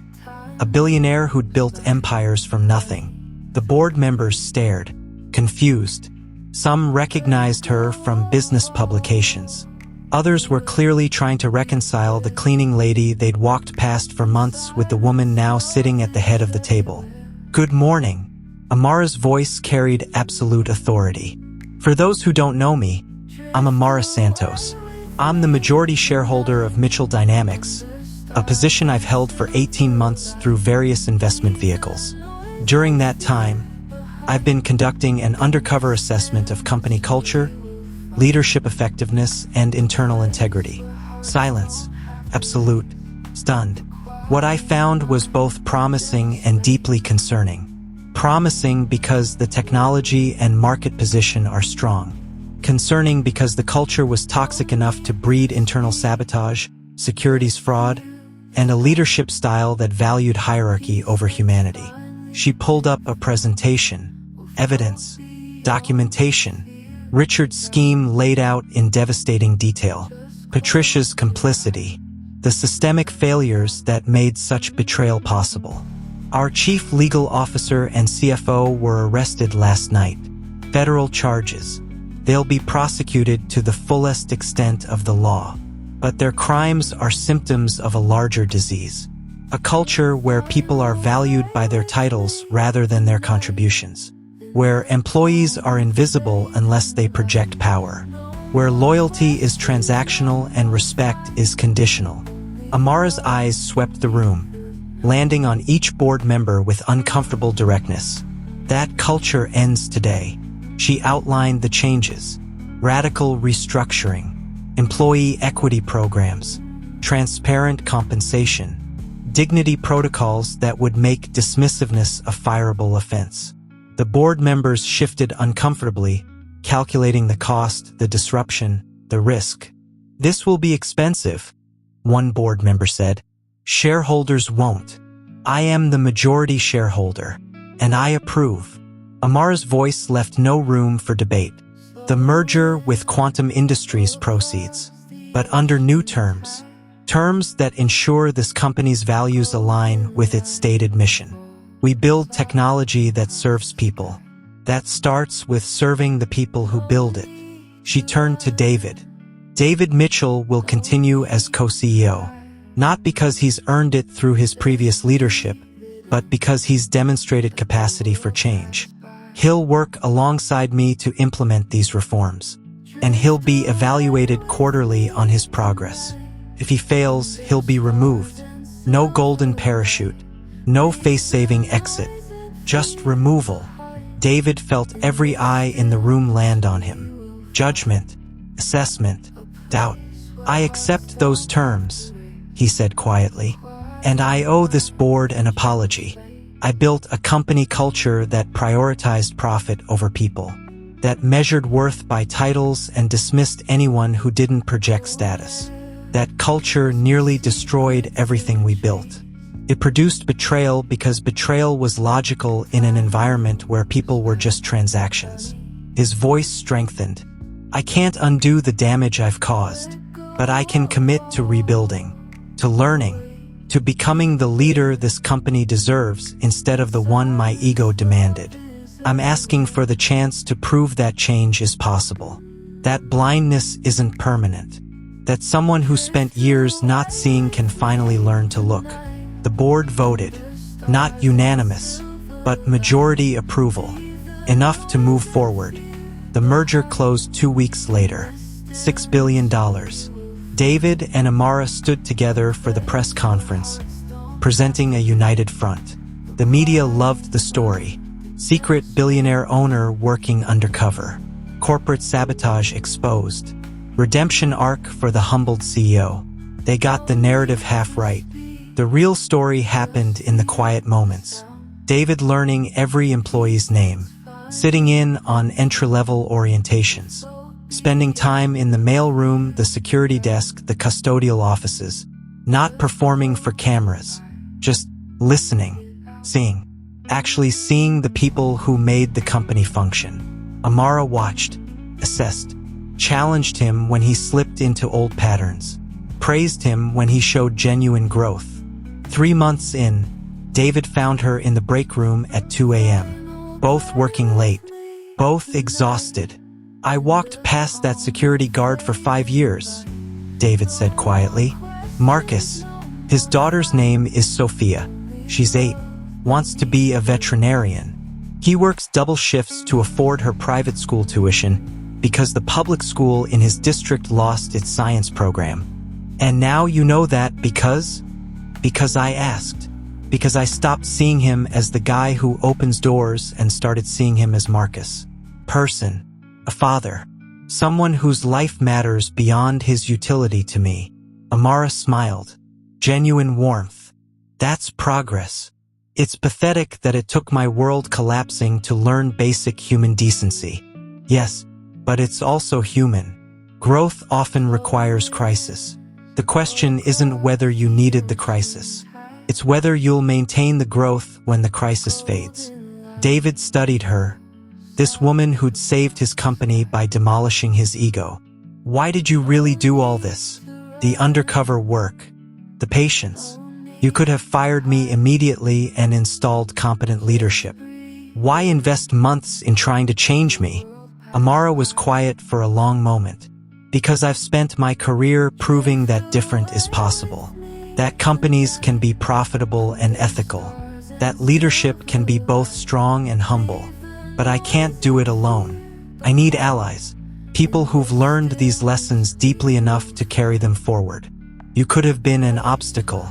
a billionaire who'd built empires from nothing. The board members stared, confused. Some recognized her from business publications. Others were clearly trying to reconcile the cleaning lady they'd walked past for months with the woman now sitting at the head of the table. Good morning. Amara's voice carried absolute authority. For those who don't know me, I'm Amara Santos. I'm the majority shareholder of Mitchell Dynamics, a position I've held for 18 months through various investment vehicles. During that time, I've been conducting an undercover assessment of company culture, leadership effectiveness, and internal integrity. Silence. Absolute. Stunned. What I found was both promising and deeply concerning. Promising because the technology and market position are strong. Concerning because the culture was toxic enough to breed internal sabotage, securities fraud, and a leadership style that valued hierarchy over humanity. She pulled up a presentation, evidence, documentation, Richard's scheme laid out in devastating detail, Patricia's complicity, the systemic failures that made such betrayal possible. Our chief legal officer and CFO were arrested last night. Federal charges. They'll be prosecuted to the fullest extent of the law. But their crimes are symptoms of a larger disease. A culture where people are valued by their titles rather than their contributions. Where employees are invisible unless they project power. Where loyalty is transactional and respect is conditional. Amara's eyes swept the room, landing on each board member with uncomfortable directness. That culture ends today. She outlined the changes: radical restructuring, employee equity programs, transparent compensation, dignity protocols that would make dismissiveness a fireable offense. The board members shifted uncomfortably, calculating the cost, the disruption, the risk. This will be expensive, one board member said. Shareholders won't. I am the majority shareholder, and I approve. Amara's voice left no room for debate. The merger with Quantum Industries proceeds. but under new terms. Terms that ensure this company's values align with its stated mission. We build technology that serves people. That starts with serving the people who build it. She turned to David. David Mitchell will continue as co-CEO, not because he's earned it through his previous leadership, but because he's demonstrated capacity for change. He'll work alongside me to implement these reforms, and he'll be evaluated quarterly on his progress. If he fails, he'll be removed. No golden parachute, no face-saving exit, just removal. David felt every eye in the room land on him. Judgment, assessment, doubt. I accept those terms, he said quietly, and I owe this board an apology. I built a company culture that prioritized profit over people, that measured worth by titles and dismissed anyone who didn't project status. That culture nearly destroyed everything we built. It produced betrayal because betrayal was logical in an environment where people were just transactions. His voice strengthened. I can't undo the damage I've caused, but I can commit to rebuilding, to learning, to becoming the leader this company deserves instead of the one my ego demanded. I'm asking for the chance to prove that change is possible. That blindness isn't permanent. That someone who spent years not seeing can finally learn to look. The board voted, not unanimous, but majority approval, enough to move forward. The merger closed 2 weeks later. $6 billion. David and Amara stood together for the press conference, presenting a united front. The media loved the story. Secret billionaire owner working undercover. Corporate sabotage exposed. Redemption arc for the humbled CEO. They got the narrative half right. The real story happened in the quiet moments. David learning every employee's name, sitting in on entry-level orientations, spending time in the mailroom, the security desk, the custodial offices, not performing for cameras, just listening, seeing, actually seeing the people who made the company function. Amara watched, assessed, challenged him when he slipped into old patterns, praised him when he showed genuine growth. 3 months in, David found her in the break room at 2 a.m., both working late, both exhausted. I walked past that security guard for 5 years, David said quietly. Marcus. His daughter's name is Sophia. She's 8, wants to be a veterinarian. He works double shifts to afford her private school tuition because the public school in his district lost its science program. And now you know that because I asked. Because I stopped seeing him as the guy who opens doors and started seeing him as Marcus. Person. A father. Someone whose life matters beyond his utility to me. Amara smiled. Genuine warmth. That's progress. It's pathetic that it took my world collapsing to learn basic human decency. Yes, but it's also human. Growth often requires crisis. The question isn't whether you needed the crisis. It's whether you'll maintain the growth when the crisis fades. David studied her, this woman who'd saved his company by demolishing his ego. Why did you really do all this? The undercover work, the patience. You could have fired me immediately and installed competent leadership. Why invest months in trying to change me? Amara was quiet for a long moment. Because I've spent my career proving that different is possible. That companies can be profitable and ethical. That leadership can be both strong and humble. But I can't do it alone. I need allies. People who've learned these lessons deeply enough to carry them forward. You could have been an obstacle.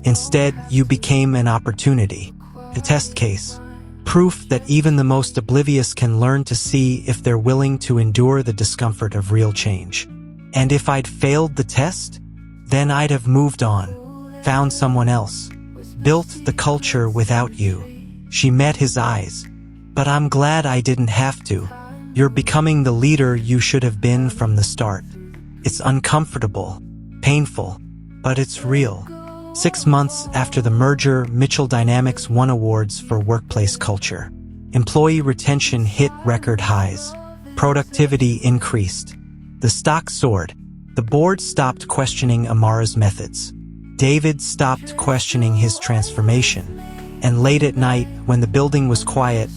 Instead, you became an opportunity. A test case. Proof that even the most oblivious can learn to see if they're willing to endure the discomfort of real change. And if I'd failed the test, then I'd have moved on, found someone else, built the culture without you. She met his eyes. But I'm glad I didn't have to. You're becoming the leader you should have been from the start. It's uncomfortable, painful, but it's real. 6 months after the merger, Mitchell Dynamics won awards for workplace culture. Employee retention hit record highs. Productivity increased. The stock soared. The board stopped questioning Amara's methods. David stopped questioning his transformation. And late at night, when the building was quiet,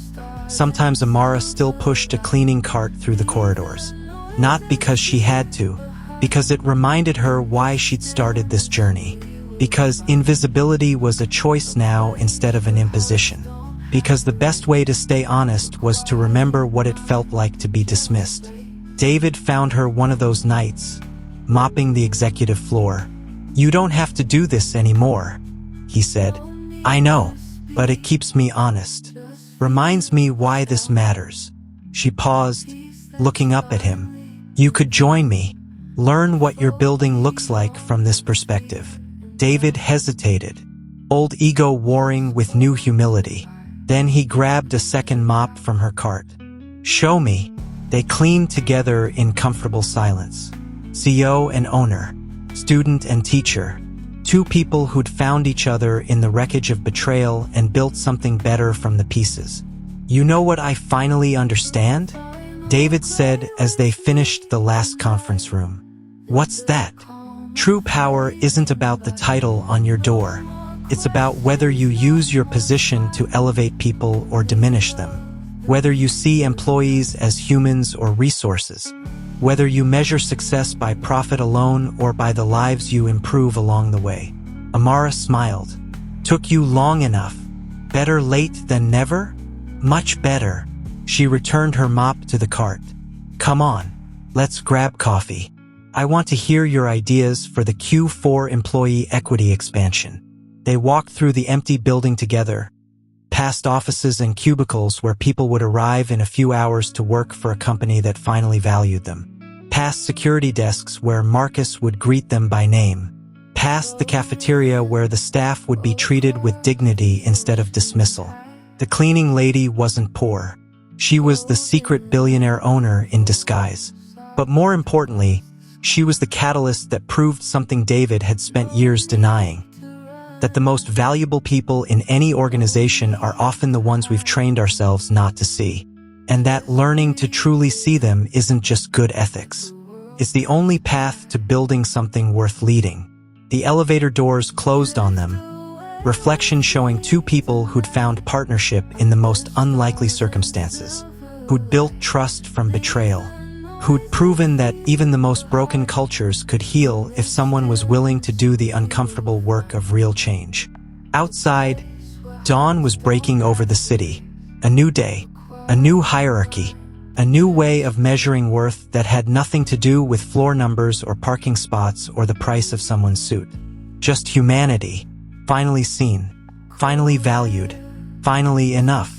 sometimes Amara still pushed a cleaning cart through the corridors. Not because she had to, because it reminded her why she'd started this journey. Because invisibility was a choice now instead of an imposition. Because the best way to stay honest was to remember what it felt like to be dismissed. David found her one of those nights, mopping the executive floor. "You don't have to do this anymore," he said. "I know, but it keeps me honest. Reminds me why this matters." She paused, looking up at him. "You could join me. Learn what your building looks like from this perspective." David hesitated, old ego warring with new humility. Then he grabbed a second mop from her cart. "Show me." They cleaned together in comfortable silence. CEO and owner, student and teacher, two people who'd found each other in the wreckage of betrayal and built something better from the pieces. "You know what I finally understand?" David said as they finished the last conference room. "What's that?" True power isn't about the title on your door. It's about whether you use your position to elevate people or diminish them. Whether you see employees as humans or resources. Whether you measure success by profit alone or by the lives you improve along the way. Amara smiled. "Took you long enough. Better late than never?" "Much better." She returned her mop to the cart. "Come on, let's grab coffee. I want to hear your ideas for the Q4 employee equity expansion." They walked through the empty building together, past offices and cubicles where people would arrive in a few hours to work for a company that finally valued them. Past security desks where Marcus would greet them by name. Past the cafeteria where the staff would be treated with dignity instead of dismissal. The cleaning lady wasn't poor. She was the secret billionaire owner in disguise. But more importantly, she was the catalyst that proved something David had spent years denying. That the most valuable people in any organization are often the ones we've trained ourselves not to see. And that learning to truly see them isn't just good ethics. It's the only path to building something worth leading. The elevator doors closed on them, reflection showing two people who'd found partnership in the most unlikely circumstances, who'd built trust from betrayal, who'd proven that even the most broken cultures could heal if someone was willing to do the uncomfortable work of real change. Outside, dawn was breaking over the city. A new day, a new hierarchy, a new way of measuring worth that had nothing to do with floor numbers or parking spots or the price of someone's suit. Just humanity, finally seen, finally valued, finally enough.